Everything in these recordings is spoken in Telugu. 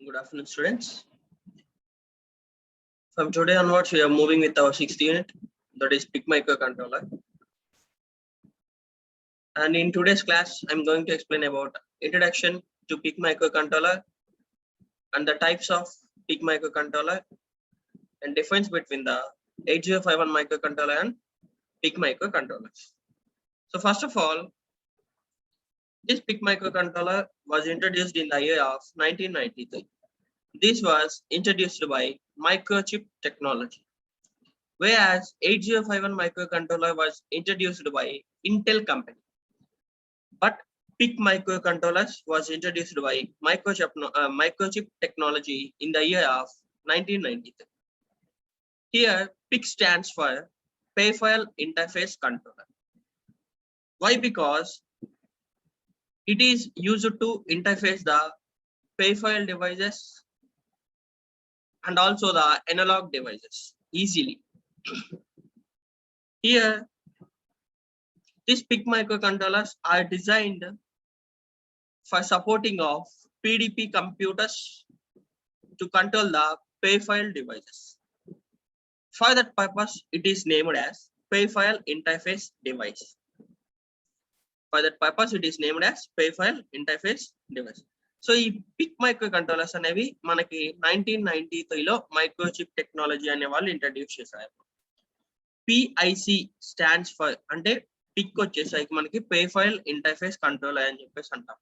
Good afternoon, students. From today onwards, we are moving with our sixth unit, that is PIC microcontroller. And in today's class, I'm going to explain about introduction to PIC microcontroller and the types of PIC microcontroller and difference between the 8051 microcontroller and PIC microcontrollers. So first of all, this PIC microcontroller was introduced in the year of 1993. This was introduced by Microchip Technology, whereas 8051 microcontroller was introduced by Intel company. But PIC microcontrollers was introduced by Microchip Technology in the year of 1993. Here, PIC stands for Peripheral Interface Controller. Why? Because it is used to interface the peripheral devices and also the analog devices easily. Here, these PIC microcontrollers are designed for supporting of PDP computers to control the peripheral devices. For that purpose, it is named as Peripheral Interface Device. For that purpose, it is named as Peripheral Interface Device. So, ఈ PIC microcontrollers అనేవి మనకి 1993లో మైక్రోచిప్ టెక్నాలజీ అనే వాళ్ళు ఇంట్రడ్యూస్ చేశారు. PIC స్టాండ్స్ ఫర్ అంటే PIC వచ్చేసరికి మనకి పెరిఫెరల్ ఇంటర్ఫేస్ కంట్రోలర్ అని చెప్పేసి అంటాం.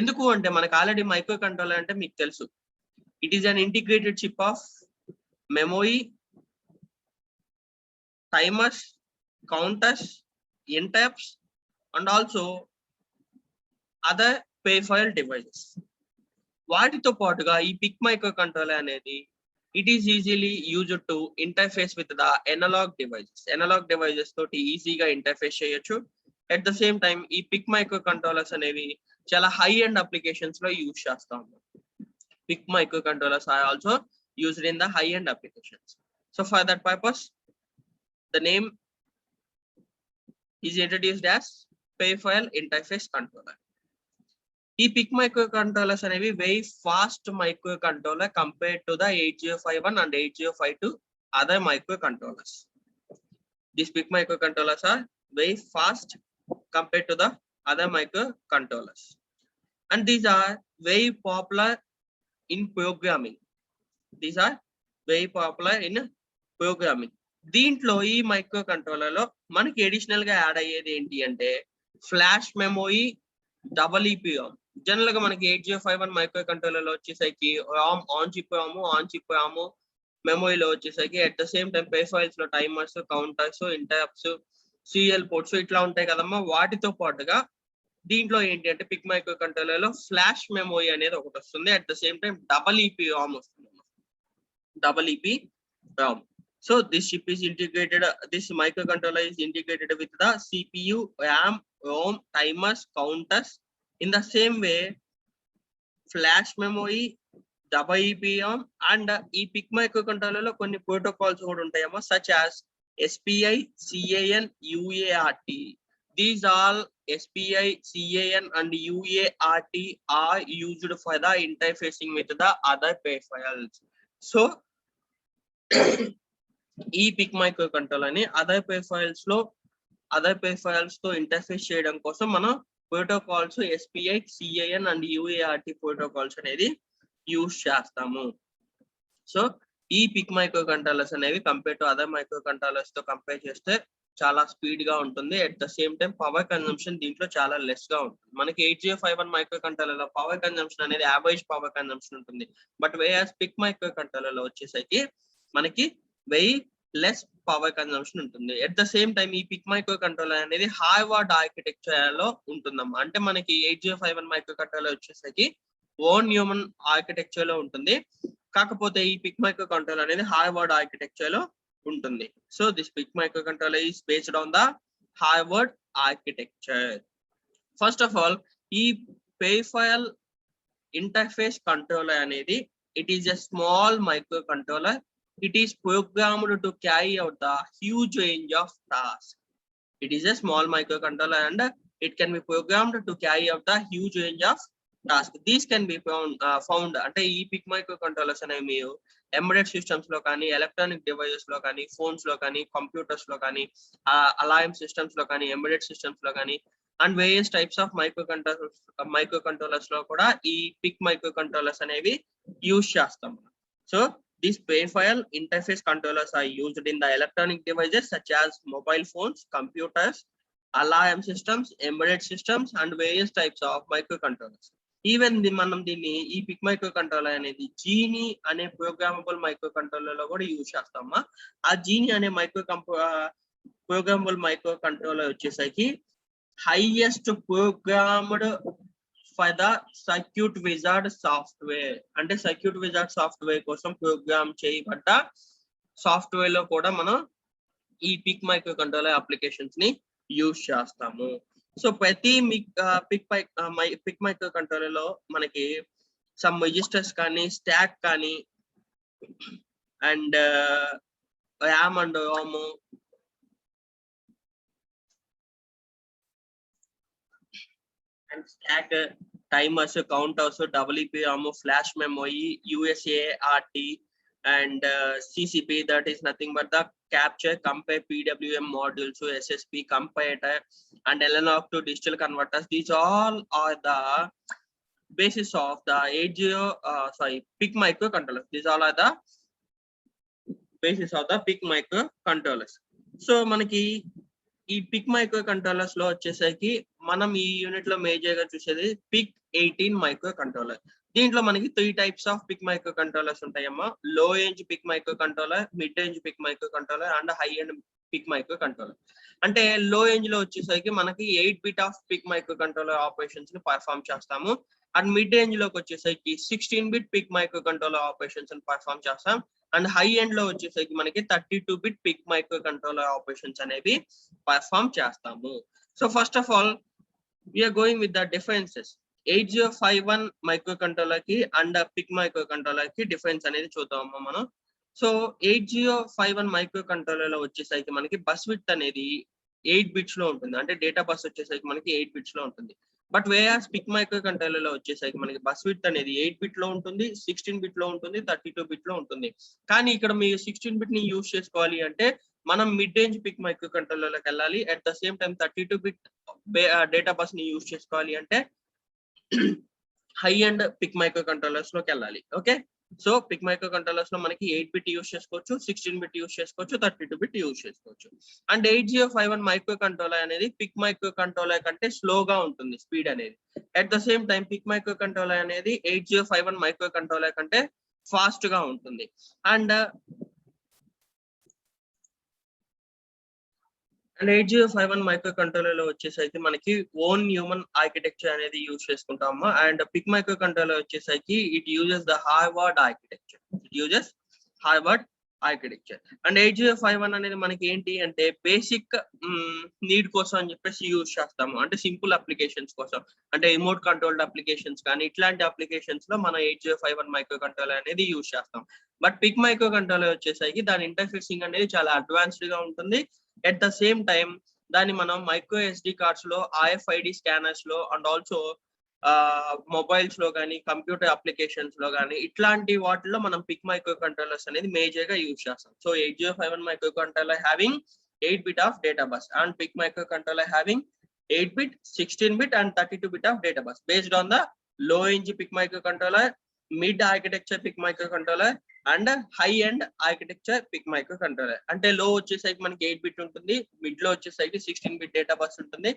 ఎందుకు అంటే మనకి ఆల్రెడీ మైక్రో కంట్రోలర్ అంటే మీకు తెలుసు, it is an integrated chip of memory, timers, counters, interrupts and also other peripheral devices. వాటితో పాటుగా ఈ PIC microcontroller అనేది it is easily used to interface with the analog devices. Analog devices తోటి ఈజీగా ఇంటర్ఫేస్ చేయొచ్చు. At the same time, ఈ PIC microcontrollers అనేవి చాలా హై ఎండ్ అప్లికేషన్స్ లో యూజ్ చేస్తా ఉన్నాం. PIC microcontrollers are also used in the high end applications. So for that purpose, the name is introduced as Peripheral Interface Controller. ఈ PIC microcontrollers అనేవి very fast microcontroller compared to the 8051 and 8052 other microcontrollers. These PIC microcontrollers are very fast compared to the other microcontrollers, and these are very popular in programming. These are very popular in programming. దీంట్లో ఈ మైక్రోకంట్రోలర్ లో మనకి అడిషనల్ గా యాడ్ అయ్యేది ఏంటి అంటే flash memory, double EPROM. General గా మనకి 8051 మైక్రో కంట్రోలర్ లో వచ్చేసరికి రామ్ ఆన్ చిప్ రామ్ మెమరీలో వచ్చేసరికి at the same time peripherals లో timers, counters, interrupts, serial ports ఇట్లా ఉంటాయి కదమ్మా. వాటితో పాటుగా దీంట్లో ఏంటి అంటే PIC మైక్రో కంట్రోలర్ లో ఫ్లాష్ మెమరీ అనేది ఒకటి వస్తుంది. At the same time double EPROM వస్తుంది. Double EPROM. So this chip is integrated, this microcontroller is integrated with the CPU, RAM, ROM, timers, counters. In the same way, flash memory, double EPROM and ఈ PIC microcontroller లో కొన్ని protocols కూడా ఉంటాయమ్మా, such as SPI, CAN, UART. These all SPI, CAN and UART are used for the interfacing with the other peripherals. So ఈ PIC microcontroller ని అదర్ పెరిఫెరల్స్ తో ఇంటర్ఫేస్ చేయడం కోసం మనం protocols SPI, CAN and UART protocols అనేది యూజ్ చేస్తాము. సో ఈ PIC microcontrollers అనేవి కంపేర్ టు అదర్ మైక్రోకంట్రోలర్స్ తో కంపేర్ చేస్తే చాలా స్పీడ్ గా ఉంటుంది. At the same time power consumption దీంట్లో చాలా లెస్ గా ఉంటుంది. మనకి 8051 మైక్రోకంట్రోలర్ లో పవర్ కన్జంప్షన్ అనేది యావరేజ్ పవర్ కన్జంప్షన్ ఉంటుంది. బట్ వేయాస్ PIC microcontroller లో వచ్చేసరికి మనకి వెరీ లెస్ పవర్ కన్జంప్షన్ ఉంటుంది. అట్ ద సేమ్ టైం ఈ PIC microcontroller అనేది హార్వర్డ్ ఆర్కిటెక్చర్ లో ఉంటుందమ్మా. అంటే మనకి 8051 మైక్రోకంట్రోలర్ వచ్చేసరికి ఓన్ న్యూమన్ ఆర్కిటెక్చర్ లో ఉంటుంది. కాకపోతే ఈ PIC microcontroller అనేది హార్వర్డ్ ఆర్కిటెక్చర్ లో ఉంటుంది. So this PIC microcontroller is based on the Harvard architecture. First of all, ఈ పెరిఫెరల్ ఇంటర్ఫేస్ కంట్రోలర్ అనేది it is a small microcontroller. It is programmed to carry out the huge range of tasks. It is a small microcontroller and it can be programmed to carry out the huge range of task. These can be found అంటే ఈ పిక్ మైక్రో కంట్రోలర్స్ అనేవి మీరు ఎంబెడెడ్ సిస్టమ్స్ లో కానీ, ఎలక్ట్రానిక్ డివైజెస్ లో కానీ, ఫోన్స్ లో కానీ, కంప్యూటర్స్ లో కానీ, అలారం సిస్టమ్స్ లో కానీ, ఎంబెడెడ్ సిస్టమ్స్ లో కానీ, and various types of micro controllers లో కూడా ఈ పిక్ మైక్రో కంట్రోలర్స్ అనేవి యూజ్ చేస్తాం. So these peripheral interface controllers are used in the electronic devices such as mobile phones, computers, alarm systems, embedded systems, and various types of microcontrollers. Even మనం దీన్ని ఈ పిక్ మైక్రో కంట్రోలర్ అనేది జీనీ అనే ప్రోగ్రామబుల్ మైక్రో కంట్రోలర్ లో కూడా యూజ్ చేస్తామా. ఆ జీనీ అనే ప్రోగ్రామబుల్ మైక్రో కంట్రోలర్ వచ్చేసరికి highest programmed for the circuit wizard software, అంటే సర్క్యూట్ విజార్డ్ సాఫ్ట్వేర్ కోసం ప్రోగ్రామ్ చేయబడ్డ సాఫ్ట్వేర్ లో కూడా మనం ఈ పిక్ మైక్రో కంట్రోలర్ అప్లికేషన్స్ ని యూజ్ చేస్తాము. సో ప్రతి పిక్ మైక్రో కంట్రోలర్ లో మనకి సమ్ రిజిస్టర్స్ కానీ, స్టాక్ కానీ, and RAM and Rome, and stack, timers, counters, WPRAM, flash memory, USART, and CCP, that is nothing but the capture, compare, PWM modules, SSP, comparator, and LNOC to digital converters. These all are the basis of the PIC microcontrollers. These all are the basis of the PIC microcontrollers. So మనకి ఈ పిక్ మైక్రో కంట్రోలర్స్ లో వచ్చేసరికి మనం ఈ యూనిట్ లో మేజర్ గా చూసేది పిక్ 18 మైక్రో కంట్రోలర్. దీంట్లో మనకి 3 types of PIC micro controllers ఉంటాయమ్మా. Low range PIC micro controller, mid range PIC micro controller, and high end PIC micro controller. అంటే లో రేంజ్ లో వచ్చేసరికి మనకి 8 bit of PIC micro controller operations ని పర్ఫామ్ చేస్తాము. అండ్ మిడ్ రేంజ్ లోకి వచ్చేసరికి 16 bit PIC micro controller operations ని పర్ఫామ్ చేస్తాం. అండ్ హై ఎండ్ లో వచ్చేసరికి మనకి 32 bit PIC micro controller operations అనేవి పర్ఫామ్ చేస్తాము. So first of all we're going with the differences. 8051 micro controller కి అండ్ పిక్ మైక్రో కంట్రోలర్ కి డిఫరెన్స్ అనేది చూద్దామమ్మా మనం. సో 8051 మైక్రో కంట్రోలర్ లో వచ్చేసరికి మనకి బస్ విడ్త్ అనేది 8 బిట్స్ లో ఉంటుంది, అంటే డేటా బస్ వచ్చేసరికి మనకి 8 బిట్స్ లో ఉంటుంది. But we're PIC micro controller లో వచ్చేసరికి మనకి బస్ విడ్త్ అనేది 8 బిట్ లో ఉంటుంది, 16 బిట్ లో ఉంటుంది, 32 బిట్ లో ఉంటుంది. కానీ ఇక్కడ మీరు 16 బిట్ ని యూజ్ చేసుకోవాలి అంటే మనం mid range PIC micro controller లోకి వెళ్ళాలి. At the same time 32 bit data bus ని యూజ్ చేసుకోవాలి అంటే high and PIC micro controllers లోకి వెళ్ళాలి. Okay, so PIC micro controllers లో మనకి 8 బిట్ యూజ్ చేసుకోవచ్చు, 16 బిట్ యూజ్ చేసుకోవచ్చు, 32 బిట్ యూజ్ చేసుకోవచ్చు. అండ్ 8051 మైక్రో కంట్రోలర్ అనేది పిక్ మైక్రో కంట్రోలర్ కంటే స్లోగా ఉంటుంది స్పీడ్ అనేది. At the same time PIC micro controller అనేది 8051 మైక్రో కంట్రోలర్ కంటే ఫాస్ట్ గా ఉంటుంది. అండ్ 8051 మైక్రో కంట్రోలర్ లో వచ్చేసరికి మనకి ఓన్ హ్యూమన్ ఆర్కిటెక్చర్ అనేది యూజ్ చేసుకుంటాము. అండ్ పిక్ మైక్రో కంట్రోలర్ వచ్చేసరికి it uses the Harvard architecture. And 8051 అనేది మనకి ఏంటి అంటే బేసిక్ నీడ్ కోసం అని చెప్పేసి యూజ్ చేస్తాము, అంటే సింపుల్ అప్లికేషన్స్ కోసం, అంటే రిమోట్ కంట్రోల్డ్ అప్లికేషన్స్ కానీ ఇట్లాంటి అప్లికేషన్స్ లో మనం 8051 మైక్రో కంట్రోలర్ అనేది యూజ్ చేస్తాం. బట్ పిక్ మైక్రో కంట్రోలర్ వచ్చేసరికి దాని ఇంటర్ఫేసింగ్ అనేది చాలా అడ్వాన్స్డ్ గా ఉంటుంది. అట్ ద సేమ్ టైం దాన్ని మనం మైక్రో ఎస్డి కార్డ్స్ లో, RFID స్కానర్స్ లో, అండ్ ఆల్సో మొబైల్స్ లో కానీ, కంప్యూటర్ అప్లికేషన్స్ లో కానీ ఇట్లాంటి వాటిల్లో మనం పిక్ మైక్రో కంట్రోలర్స్ అనేది మేజర్ గా యూజ్ చేస్తాం. So 8051 micro controller having 8 bit of data bus and PIC micro controller having 8 bit, 16 bit and 32 bit of data bus based on the low range PIC micro controller, mid architecture PIC micro controller and high end architecture PIC micro controller. అంటే లో వచ్చేసరికి మనకి 8 బిట్ ఉంటుంది, మిడ్ లో వచ్చేసరికి 16 బిట్ డేటా బస్ ఉంటుంది,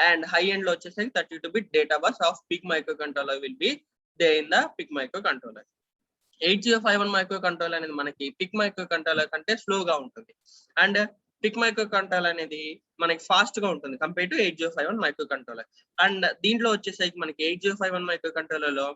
అండ్ హై ఎండ్ లో వచ్చేసరికి 32 bit data bus of PIC micro controller will be there in the PIC micro controller. 8051 micro controller అనేది మనకి పిక్ మైక్రో కంట్రోలర్ కంటే స్లోగా ఉంటుంది. అండ్ పిక్ మైక్రో కంట్రోలర్ అనేది మనకి ఫాస్ట్ గా ఉంటుంది compare to 8051 micro controller. And దీంట్లో వచ్చేసరికి మనకి 8051 మైక్రో కంట్రోలర్ లో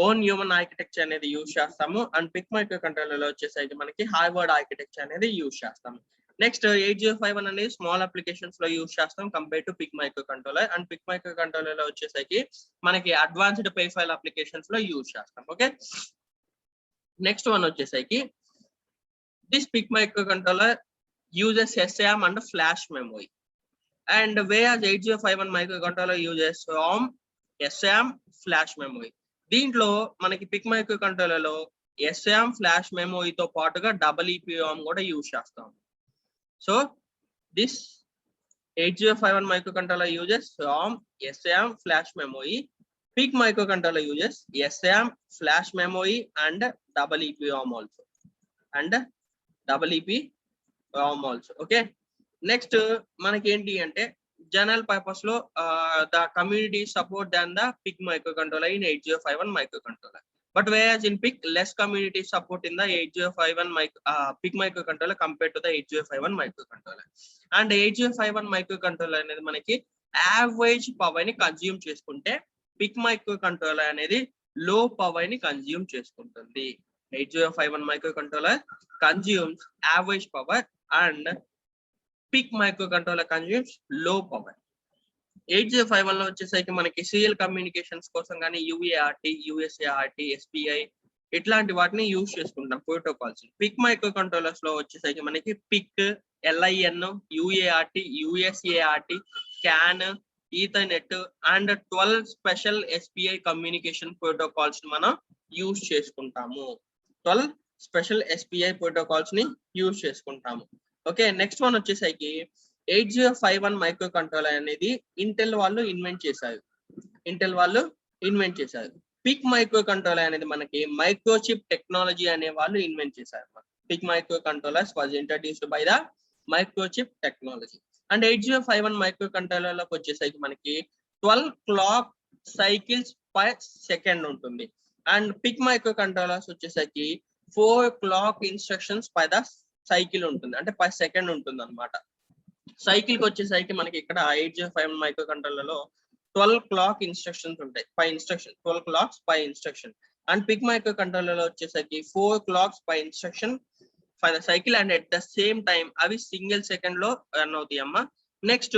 ఓన్ హ్యూమన్ ఆర్కిటెక్చర్ అనేది యూజ్ చేస్తాము. అండ్ పిక్ మైక్రో కంట్రోలర్ లో వచ్చేసరికి మనకి హార్వర్డ్ ఆర్కిటెక్చర్ అనేది యూజ్ చేస్తాము. నెక్స్ట్ 8051 అనేది స్మాల్ అప్లికేషన్స్ లో యూజ్ చేస్తాం compare to PIC micro controller. And PIC micro controller లో వచ్చేసరికి మనకి అడ్వాన్స్డ్ పెరిఫెరల్ అప్లికేషన్స్ లో యూజ్ చేస్తాం. ఓకే, నెక్స్ట్ వన్ వచ్చేసరికి this PIC micro controller uses SRAM and flash memory. And whereas 8051 microcontroller uses ROM, SRAM flash memory. దీంట్లో మనకి పిక్ మైక్రో కంట్రోలర్ లో SRAM ఫ్లాష్ మెమరీతో పాటుగా EEPROM కూడా యూజ్ చేస్తాం. So this 8051 microcontroller uses ROM, SRAM, flash memory. PIC microcontroller uses SRAM, flash memory, and EEPROM also. Okay. Next, మనకి ఏంటి అంటే general purpose లో the community support than the PIC microcontroller in 8051 microcontroller. But whereas in PIC, less community support in the 8051 PIC microcontroller compared to the 8051 microcontroller. And 8051 microcontroller అనేది మనకి యావరేజ్ పవర్ ని కన్జ్యూమ్ చేసుకుంటే పిక్ మైక్రోకంట్రోలర్ అనేది లో పవర్ ని కన్జ్యూమ్ చేసుకుంటుంది. 8051 microcontroller consumes average power and PIC microcontroller consumes low power. 8051 లో వచ్చేసరికి మనకి సీరియల్ కమ్యూనికేషన్స్ కోసం కానీ UART, USART, SPI ఇట్లాంటి వాటిని యూజ్ చేసుకుంటాం ప్రోటోకాల్స్. పిక్ మైక్రో కంట్రోలర్స్ లో వచ్చేసరికి మనకి PIC, LIN, UART, USART, CAN, Ethernet and 12 special SPI communication protocols మనం యూజ్ చేసుకుంటాము. 12 స్పెషల్ SPI ప్రోటోకాల్స్ ని యూజ్ చేసుకుంటాము. ఓకే, నెక్స్ట్ వన్ వచ్చేసరికి 8051 మైక్రో కంట్రోలర్ అనేది ఇంటెల్ వాళ్ళు ఇన్వెంట్ చేశారు. పిక్ మైక్రో కంట్రోలర్ అనేది మనకి మైక్రోచిప్ టెక్నాలజీ అనే వాళ్ళు ఇన్వెంట్ చేశారు. PIC micro controllers was introduced by the microchip technology. And 8051 micro controller లోకి వచ్చేసరికి మనకి 12 క్లాక్ సైకిల్స్ పర్ సెకండ్ ఉంటుంది. అండ్ పిక్ మైక్రో కంట్రోలర్స్ వచ్చేసరికి 4 clock instructions per the cycle ఉంటుంది, అంటే పర్ సెకండ్ ఉంటుంది అనమాట. సైకిల్ కి వచ్చేసరికి మనకి ఇక్కడ 8051 మైక్రో కంట్రోలర్ లో 12 క్లాక్ ఇన్స్ట్రక్షన్స్ ఉంటాయి, 5 instruction, 12 clocks 5 instruction. And PIC micro controller లో వచ్చేసరికి 4 clocks 5 instruction for the cycle and at the same time అవి సింగిల్ సెకండ్ లో రన్ అవుతాయి అమ్మా. Next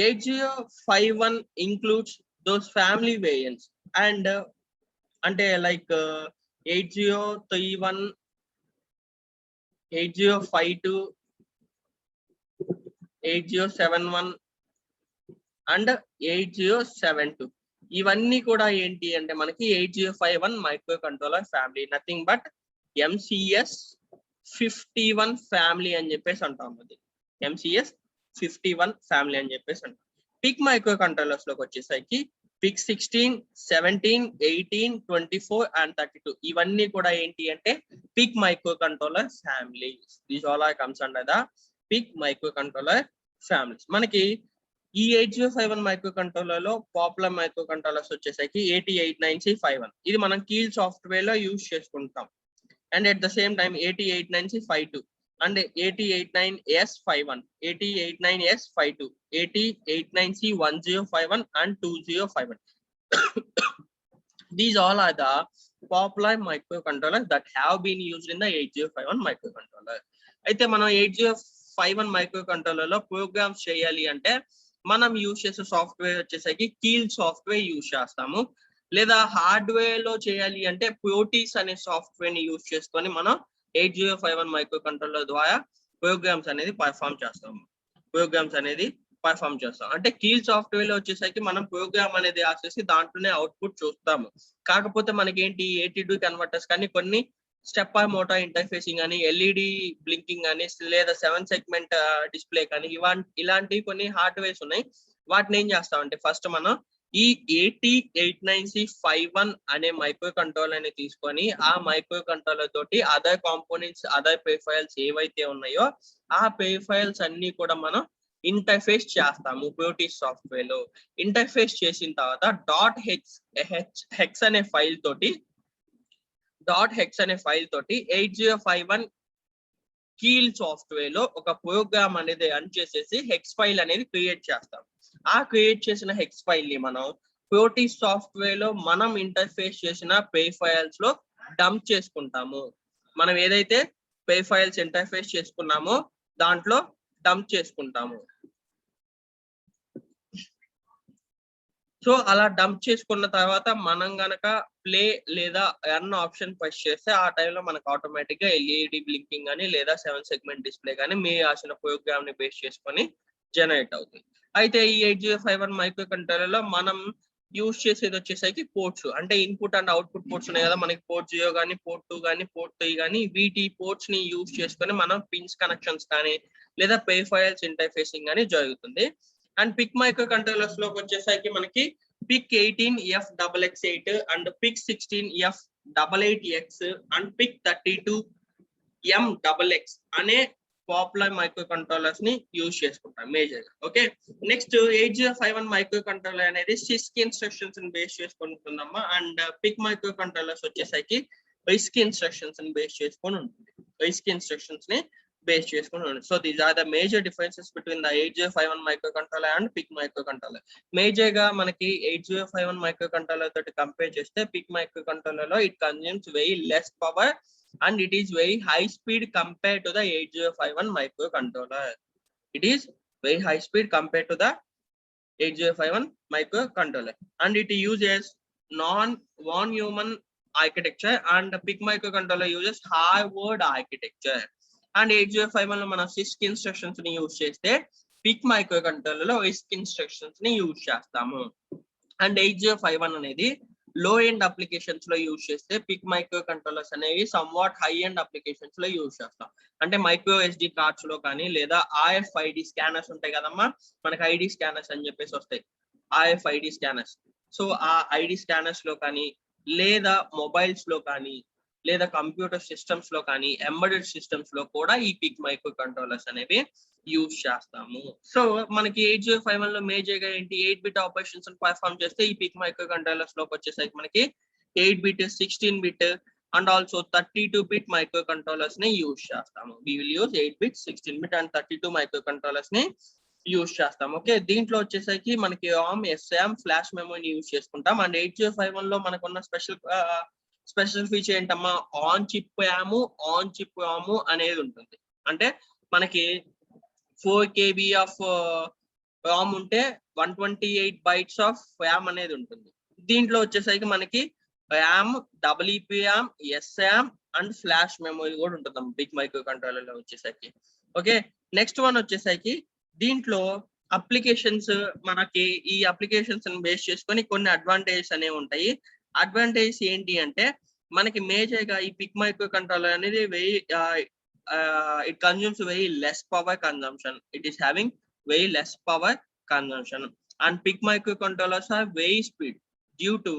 8051 includes those family variants and అంటే లైక్ 8031, 8052, 8071 అండ్ 8072 ఇవన్నీ కూడా ఏంటి అంటే మనకి 8051 micro controller family, nothing but MCS 51 family అని చెప్పేసి అంటాం. అది MCS 51 ఫ్యామిలీ అని చెప్పేసి అంటాం. పిక్ మైక్రో కంట్రోలర్స్ లోకి వచ్చేసరికి పిక్ 16, 17, 18, 24 అండ్ 32 ఇవన్నీ కూడా ఏంటి అంటే PIC micro controller families. These all are comes under the PIC micro controller families. మనకి ఈ 8051 మైక్రో కంట్రోలర్ లో పాపులర్ మైక్రో కంట్రోలర్స్ వచ్చేసరికి 8089C51 ఇది మనం కీల్ సాఫ్ట్వేర్ లో యూజ్ చేసుకుంటాం. And at the same time 8089C52 and 8089S51, 8089S52, 8089C1051 and 2051. These all are the popular microcontrollers that have been used in the 8051 microcontroller. అయితే మనం 8051 మైక్రోకంట్రోలర్ లో ప్రోగ్రామ్స్ చేయాలి అంటే మనం యూజ్ చేసే సాఫ్ట్వేర్ వచ్చేసరికి కీల్ సాఫ్ట్వేర్ యూజ్ చేస్తాము, లేదా హార్డ్వేర్ లో చేయాలి అంటే ప్రోటీస్ అనే సాఫ్ట్వేర్ ని యూజ్ చేసుకొని మనం 8051 మైక్రోకంట్రోలర్ ద్వారా ప్రోగ్రామ్స్ అనేది పర్ఫామ్ చేస్తాం. అంటే కీల్ సాఫ్ట్వేర్ లో వచ్చేసరికి మనం ప్రోగ్రామ్ అనేది రాసేసి దాంట్లోనే అవుట్పుట్ చూస్తాము. కాకపోతే మనకి ఏంటి 82 కన్వర్టర్స్ కానీ కొన్ని స్టెప్పర్ మోటార్ ఇంటర్ఫేసింగ్ అని, LED బ్లింకింగ్ అని, లేదా 7 సెగ్మెంట్ డిస్ప్లే కానీ ఇలాంటివి కొన్ని హార్డ్వేర్స్ ఉన్నాయి. వాటిని ఏం చేస్తామంటే ఫస్ట్ మనం ఈ 8089C51 అనే మైక్రో కంట్రోలర్ ని తీసుకొని ఆ మైక్రో కంట్రోలర్ తోటి అదర్ కాంపోనెంట్స్, అదర్ పెరిఫెరల్స్ ఏవైతే ఉన్నాయో ఆ పెరిఫెరల్స్ అన్ని కూడా మనం ఇంటర్ఫేస్ చేస్తాము ప్రోటీస్ సాఫ్ట్వేర్ లో. ఇంటర్ఫేస్ చేసిన తర్వాత .hex అనే ఫైల్ తోటి 8051 కీల్ సాఫ్ట్వేర్ లో ఒక ప్రోగ్రామ్ అనేది రన్ చేసేసి హెక్స్ ఫైల్ అనేది క్రియేట్ చేస్తాం. ఆ క్రియేట్ చేసిన హెక్స్ ఫైల్ ని మనం ప్రోటీస్ సాఫ్ట్వేర్ లో మనం ఇంటర్ఫేస్ చేసిన పెరిఫెరల్స్ లో డంప్ చేసుకుంటాము. మనం ఏదైతే పెరిఫెరల్స్ ఇంటర్ఫేస్ చేసుకున్నామో దాంట్లో డంప్ చేసుకుంటాము. సో అలా డంప్ చేసుకున్న తర్వాత మనం గనక ప్లే లేదా రన్ ఆప్షన్ ప్రెస్ చేస్తే ఆ టైంలో మనకు ఆటోమేటిక్ గా LED బ్లింకింగ్ కానీ లేదా 7 సెగ్మెంట్ డిస్ప్లే కానీ మీ రాసిన ప్రోగ్రామ్ ని బేస్ చేసుకొని జనరేట్ అవుతుంది. అయితే ఈ 8051 మైక్రో కంట్రోలర్ లో మనం యూజ్ చేసేది వచ్చేసరికి పోర్ట్స్, అంటే ఇన్పుట్ అండ్ అవుట్పుట్ పోర్ట్స్ ఉన్నాయి కదా మనకి, పోర్ట్ 0 కానీ పోర్ట్ 2 కానీ పోర్ట్ 3 కానీ, వీటి పోర్ట్స్ ని యూజ్ చేసుకొని మనం పిన్స్ కనెక్షన్స్ కానీ లేదా పే ఫైల్స్ ఇంటర్ఫేసింగ్ అని జరుగుతుంది. అండ్ పిక్ మైక్రో కంట్రోలర్స్ లోకి వచ్చేసరికి మనకి PIC 18F8X8 and PIC 16F88X and PIC 32MXX అనే పాపులర్ మైక్రో కంట్రోలర్స్ ని యూజ్ చేసుకుంటాం మేజర్ గా. ఓకే, నెక్స్ట్ 8051 మైక్రో కంట్రోలర్ అనేది సిస్క్ ఇన్స్ట్రక్షన్స్ ని బేస్ చేసుకొని ఉంటుందమ్మా. అండ్ పిక్ మైక్రో కంట్రోలర్స్ వచ్చేసరికి రిస్క్ ఇన్స్ట్రక్షన్స్ ని బేస్ చేసుకొని ఉంటుంది, రిస్క్ ఇన్స్ట్రక్షన్స్ ని బేస్ చేసుకొని ఉంటుంది. So these are the major differences between the 8051 micro controller and PIC micro controller. Major గా మనకి 8051 మైక్రో కంట్రోలర్ తోటి కంపేర్ చేస్తే పిక్ మైక్రో కంట్రోలర్ లో it consumes very less power and it is very high speed compared to the 8051 microcontroller. It is very high speed compared to the 8051 microcontroller, and it uses non-human architecture, and the PIC microcontroller uses hardware architecture. And 8051 లో మనం CISC instructions ని యూజ్ చేస్తే PIC microcontroller లో RISC instructions ని యూజ్ చేస్తాము. అండ్ 8051 అనేది లో ఎండ్ అప్లికేషన్స్ లో యూజ్ చేస్తే పిక్ మైక్రో కంట్రోలర్స్ అనేవి some what high end applications లో యూజ్ చేస్తాం. అంటే మైక్రో SD కార్డ్స్ లో కానీ లేదా RFID స్కానర్స్ ఉంటాయి కదమ్మా, మనకి ID స్కానర్స్ అని చెప్పేసి వస్తాయి, RFID స్కానర్స్. సో ఆ ID స్కానర్స్ లో కానీ లేదా మొబైల్స్ లో కానీ లేదా కంప్యూటర్ సిస్టమ్స్ లో కానీ ఎంబెడెడ్ సిస్టమ్స్ లో కూడా ఈ పిక్ మైక్రో కంట్రోలర్స్ అనేవి యూజ్ చేస్తాము. సో మనకి 8051 లో మేజర్ గా ఏంటి, 8-bit ఆపరేషన్స్ పర్ఫార్మ్ చేస్తే ఈ పిక్ మైక్రో కంట్రోలర్స్ లోకి వచ్చేసరికి మనకి 8-bit 16-bit and also 32-bit micro controllers ని యూజ్ చేస్తాము. We will use 8-bit 16-bit and 32 micro controllers ని యూజ్ చేస్తాం. ఓకే, దీంట్లో వచ్చేసరికి మనకి ROM, SRAM, ఫ్లాష్ మెమరీని యూజ్ చేసుకుంటాం. అండ్ 8051 లో మనకున్న స్పెషల్ ఫీచర్ ఏంటమ్మా, ఆన్ చిప్ ROM అనేది ఉంటుంది. అంటే మనకి 4 KB ఆఫ్ ROM ఉంటే 128 bytes ఆఫ్ RAM అనేది ఉంటుంది. దీంట్లో వచ్చేసరికి మనకి RAM, EEPROM, SRAM and flash memory కూడా ఉంటుంది బిగ్ మైక్రో కంట్రోలర్ లో వచ్చేసరికి. ఓకే, నెక్స్ట్ వన్ వచ్చేసరికి దీంట్లో అప్లికేషన్స్, మనకి ఈ అప్లికేషన్స్ బేస్ చేసుకొని కొన్ని అడ్వాంటేజెస్ అనేవి ఉంటాయి. అడ్వాంటేజ్ ఏంటి అంటే మనకి మేజర్ గా ఈ పిక్ మైక్రో కంట్రోలర్ అనేది it consumes very less power consumption. It is having very less power consumption, and PIC microcontrollers are very speed due to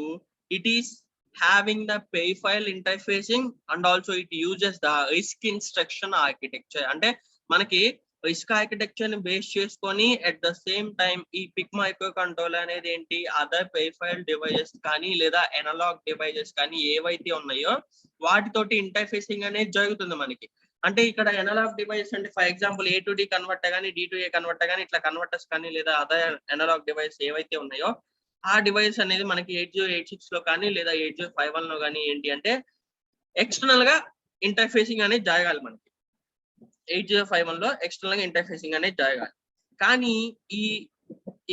it is having the pay file interfacing, and also it uses the RISC instruction architecture. అంటే మనకి RISC architecture ని బేస్ చేసుకొని at the same time ఈ PIC microcontroller అనేది ఏంటి, అదర్ పే ఫైల్ డివైజెస్ కానీ లేదా అనలాగ్ డివైజెస్ కానీ ఏవైతే ఉన్నాయో వాటితోటి ఇంటర్ఫేసింగ్ అనేది జరుగుతుంది మనకి. అంటే ఇక్కడ అనలాగ్ డివైస్ అంటే for example A to D converter కానీ D to A కన్వర్టర్ కానీ ఇట్లా కన్వర్టర్స్ కానీ లేదా అదర్ అనలాగ్ డివైస్ ఏవైతే ఉన్నాయో ఆ డివైస్ అనేది మనకి 8086 లో కానీ లేదా 8051 లో కానీ ఏంటి అంటే ఎక్స్టర్నల్ గా ఇంటర్ఫేసింగ్ అనేది జరగాలి. మనకి 8051 లో ఎక్స్టర్నల్ గా ఇంటర్ఫేసింగ్ అనేది జరగాలి. కానీ ఈ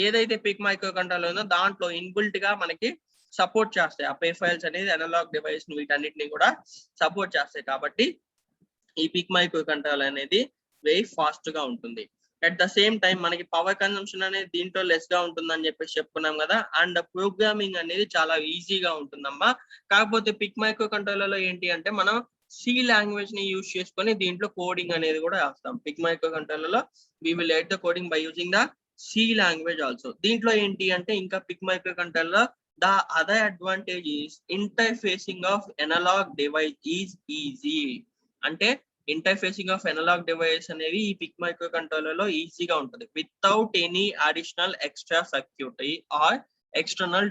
ఏదైతే పిక్ మైక్రో కంట్రోలర్ ఉందో దాంట్లో ఇన్బిల్ట్ గా మనకి సపోర్ట్ చేస్తాయి ఆ పే ఫైల్స్ అనేది, అనలాగ్ డివైస్ వీటన్నిటిని కూడా సపోర్ట్ చేస్తాయి. కాబట్టి ఈ పిక్ మైక్రో కంట్రోలర్ అనేది వెరీ ఫాస్ట్ గా ఉంటుంది. అట్ ద సేమ్ టైం మనకి పవర్ కన్సంప్షన్ అనేది దీంట్లో లెస్ గా ఉంటుందని చెప్పేసి చెప్పుకున్నాం కదా. అండ్ ప్రోగ్రామింగ్ అనేది చాలా ఈజీగా ఉంటుందమ్మా. కాకపోతే పిక్ మైక్రో కంట్రోలర్ లో ఏంటి అంటే మనం C లాంగ్వేజ్ ని యూజ్ చేసుకొని దీంట్లో కోడింగ్ అనేది కూడా రాస్తాం. పిక్ మైక్రో కంట్రోలర్ లో we will write the coding by using the C language also. దీంట్లో ఏంటి అంటే ఇంకా PIC micro controller the other advantage is interfacing of analog device is easy. అంటే ఇంటర్ఫేసింగ్ ఆఫ్ అనలాగ్ డివైస్ అనేవి ఈ పిక్ మైక్రో కంట్రోలర్ లో ఈజీగా ఉంటుంది without any additional extra circuitry or external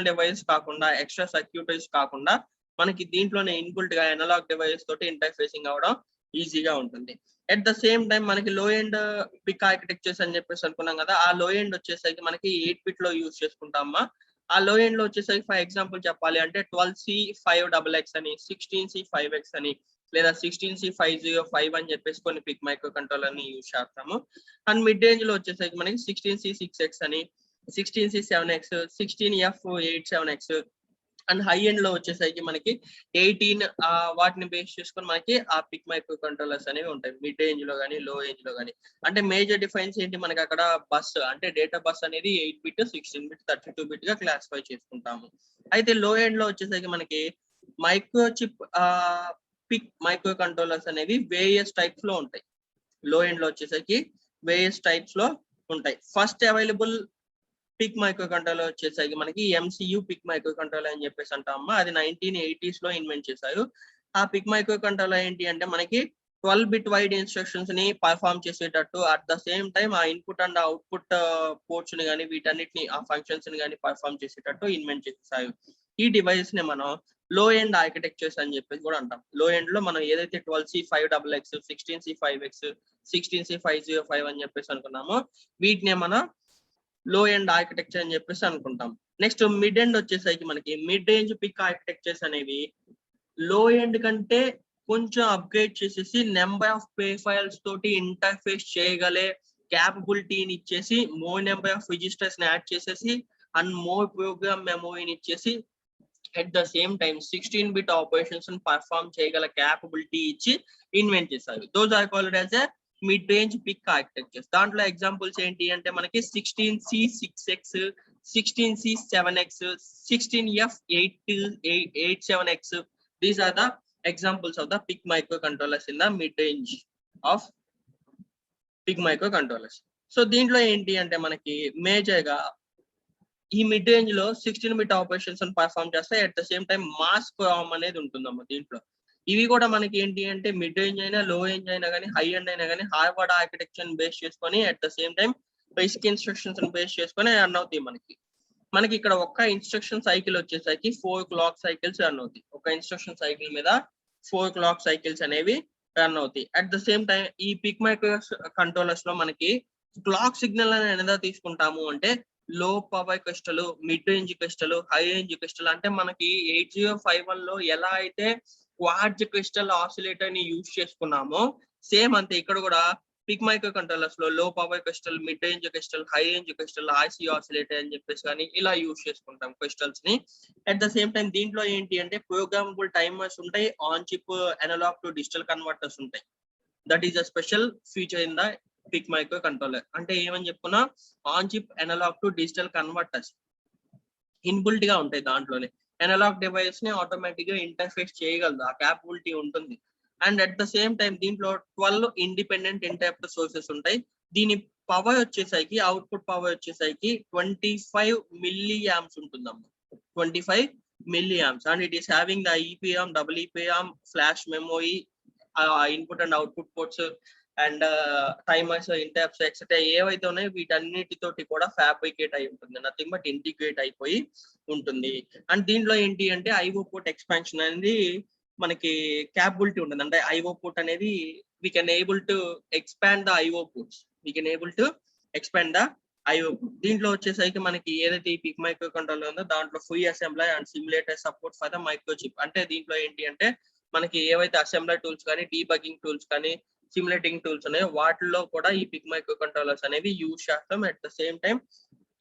device కాకుండా, ఎక్స్ట్రా సర్క్యూటరీస్ కాకుండా మనకి దీంట్లోనే ఇన్బుల్ట్ గా అనలాగ్ డివైస్ తోటి ఇంటర్ఫేసింగ్ అవ్వడం ఈజీగా ఉంటుంది. అట్ ద సేమ్ టైం మనకి లో ఎండ్ పిక్ ఆర్కిటెక్చర్స్ అని చెప్పేసి అనుకున్నాం కదా, ఆ లో ఎండ్ వచ్చేసరికి మనకి 8-bit లో యూజ్ చేసుకుంటామా. ఆ లో ఎండ్ లో వచ్చేసరికి ఫర్ ఎగ్జాంపుల్ చెప్పాలి అంటే 12C5XX అని, 16C5X అని లేదా 16C505 అని చెప్పేసి కొన్ని పిక్ మైక్రో కంట్రోలర్ ని యూజ్ చేస్తాము. అండ్ మిడ్ రేంజ్ లో వచ్చేసరికి మనకి 16C6X అని, 16C7X, 16F87X and high end లో వచ్చేసరికి మనకి 18 వాటిని బేస్ చేసుకొని మనకి ఆ పిక్ మైక్రో కంట్రోలర్స్ అనేవి ఉంటాయి, మిడ్ రేంజ్ లో కానీ లో రేంజ్ లో కానీ. అంటే మేజర్ డిఫరెన్స్ ఏంటి మనకి అక్కడ, బస్ అంటే డేటా బస్ అనేది 8 బిట్ 16 బిట్ 32 బిట్ గా క్లాసిఫై చేసుకుంటాము. అయితే లో ఎండ్ లో వచ్చేసరికి మనకి micro chip PIC micro controllers అనేవి వేరియస్ టైప్స్ లో ఉంటాయి. లో ఎండ్ లో వచ్చేసరికి వేరియస్ టైప్స్ లో ఉంటాయి. First available PIC micro controller వచ్చేసరికి మనకి MCU పిక్ మైక్రో కంట్రోలర్ అని చెప్పేసి అంటామా, అది 1980s లో ఇన్వెంట్ చేశారు. ఆ పిక్ మైక్రో కంట్రోలర్ ఏంటి అంటే మనకి 12 బిట్ వైడ్ ఇన్స్ట్రక్షన్స్ ని పర్ఫామ్ చేసేటట్టు, అట్ ద సేమ్ టైం ఆ ఇన్పుట్ అండ్ అవుట్పుట్ పోర్ట్స్ ని కానీ వీటన్నిటిని ఆ ఫంక్షన్స్ ని కానీ పర్ఫామ్ చేసేటట్టు ఇన్వెంట్ చేశారు. ఈ డివైస్ ని మనం లో ఎండ్ ఆర్కిటెక్చర్స్ అని చెప్పేసి కూడా అంటాం. లో ఎండ్ లో మనం ఏదైతే 12C5XX 16C5X 16C505 అని చెప్పేసి అనుకున్నామో వీటిని మనం లో ఎండ్ ఆర్కిటెక్చర్ అని చెప్పేసి అనుకుంటాం. నెక్స్ట్ మిడ్ ఎండ్ వచ్చేసరికి మనకి మిడ్ రేంజ్ పిక్ ఆర్కిటెక్చర్స్ అనేవి లో ఎండ్ కంటే కొంచెం అప్గ్రేడ్ చేసేసి నెంబర్ ఆఫ్ పే ఫైల్స్ తోటి ఇంటర్ఫేస్ చేయగలే క్యాపబిలిటీని ఇచ్చేసి, మోర్ నెంబర్ ఆఫ్ రిజిస్టర్స్ ని యాడ్ చేసేసి అండ్ మోర్ ప్రోగ్రామ్ మెమోరీని ఇచ్చేసి at the same time 16 bit operations perform చేయగల క్యాపబిలిటీ ఇచ్చి ఇన్వెంట్ చేశారు. Those are called as a mid range PIC architectures. దాంట్లో ఎగ్జాంపుల్స్ ఏంటి అంటే మనకి 16C6X 16C7X 16F87X. These are the examples of the PIC micro controllers in the mid range of PIC micro controllers. So దీంట్లో ఏంటి అంటే మనకి మేజర్ గా ఈ మిడ్ రేంజ్ లో 16 బిట్ ఆపరేషన్స్ పర్ఫామ్ చేస్తాయి. At the same time mask Ram అనేది ఉంటుందమ్మా దీంట్లో. ఇవి కూడా మనకి ఏంటి అంటే మిడ్ రేంజ్ అయినా లో రేంజ్ అయినా కానీ హై ఎండ్ అయినా కానీ హార్వర్డ్ ఆర్కిటెక్చర్ బేస్ చేసుకొని at the same time basic instructions base చేసుకొని రన్ అవుతాయి. మనకి ఇక్కడ ఒక్క ఇన్స్ట్రక్షన్ సైకిల్ వచ్చేసరికి 4 క్లాక్ సైకిల్స్ రన్ అవుతాయి. ఒక ఇన్స్ట్రక్షన్ సైకిల్ మీద 4 క్లాక్ సైకిల్స్ అనేవి రన్ అవుతాయి. అట్ ద సేమ్ టైం ఈ పిక్ మైక్రో కంట్రోలర్స్ లో మనకి క్లాక్ సిగ్నల్ అనేది ఎలా తీసుకుంటాము అంటే లో power crystal, mid range crystal, high range crystal. అంటే మనకి 8051 లో ఎలా అయితే క్వార్ట్జ్ క్రిస్టల్ ఆసిలేటర్ ని యూజ్ చేసుకున్నామో సేమ్ అంతే ఇక్కడ కూడా పిక్ మైక్రో కంట్రోలర్స్ లో లో power crystal, mid range crystal, high range crystal, RC oscillator అని చెప్పేసి కానీ ఇలా యూజ్ చేసుకుంటాం క్రిస్టల్స్ ని. అట్ ద సేమ్ టైం దీంట్లో ఏంటి అంటే ప్రోగ్రామబుల్ టైమర్స్ ఉంటాయి, on chip analog to digital converters ఉంటాయి. That is a special feature in the PIC micro controller. అంటే ఏమని చెప్పుకున్నా, on chip analog to digital converters inbuilt గా ఉంటాయి. దాంట్లోనే అనలాగ్ డివైస్ ని ఆటోమేటిక్ గా ఇంటర్ఫేస్ చేయగలదు, ఆ క్యాపబిలిటీ ఉంటుంది. And at the same time దీంట్లో 12 ఇండిపెండెంట్ ఇంటరప్ట్ సోర్సెస్ ఉంటాయి. దీని పవర్ వచ్చేసరికి అవుట్పుట్ పవర్ వచ్చేసరికి 25 మిల్లీ యాంప్స్ ఉంటుందమ్మా, 25 milli amps. And it is having the EPROM, EEPROM, flash memory, input and output ports and timers, interrupts etcetera ఏవైతే ఉన్నాయో వీటన్నిటితోటి కూడా ఫ్యాబ్రికేట్ అయి ఉంటుంది, నథింగ్ బట్ ఇంటిగ్రేట్ అయిపోయి ఉంటుంది. అండ్ దీంట్లో ఏంటి అంటే IO పోర్ట్ ఎక్స్పాన్షన్ అనేది మనకి క్యాపబిలిటీ ఉంటుంది. అంటే IO పోర్ట్ అనేది we can able to expand the IO ports, దీంట్లో వచ్చేసరికి మనకి ఏదైతే ఈ పిక్ మైక్రో కంట్రోలర్ ఉందో దాంట్లో free assembly and simulator support for the micro chip. అంటే దీంట్లో ఏంటి అంటే మనకి ఏవైతే అసెంబ్లీ టూల్స్ కానీ, డీబగ్గింగ్ టూల్స్ కానీ, సిమ్యులేటింగ్ టూల్స్ ఉన్నాయో వాటిల్లో కూడా ఈ పిక్ మైక్రో కంట్రోలర్స్ అనేవి యూజ్ చేస్తాం. అట్ ద సేమ్ టైం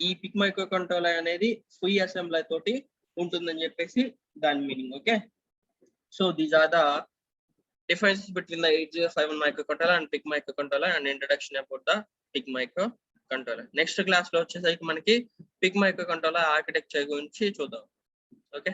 ఈ పిక్ మైక్రో కంట్రోలర్ అనేది ఫ్రీ అసెంబ్లీ తోటి ఉంటుందని చెప్పేసి దాని meaning. Okay, so these are the differences between the 8051 microcontroller and PIC microcontroller and introduction about the PIC microcontroller. Next class లో వచ్చేసరికి మనకి PIC microcontroller ఆర్కిటెక్చర్ గురించి చూద్దాం. ఓకే.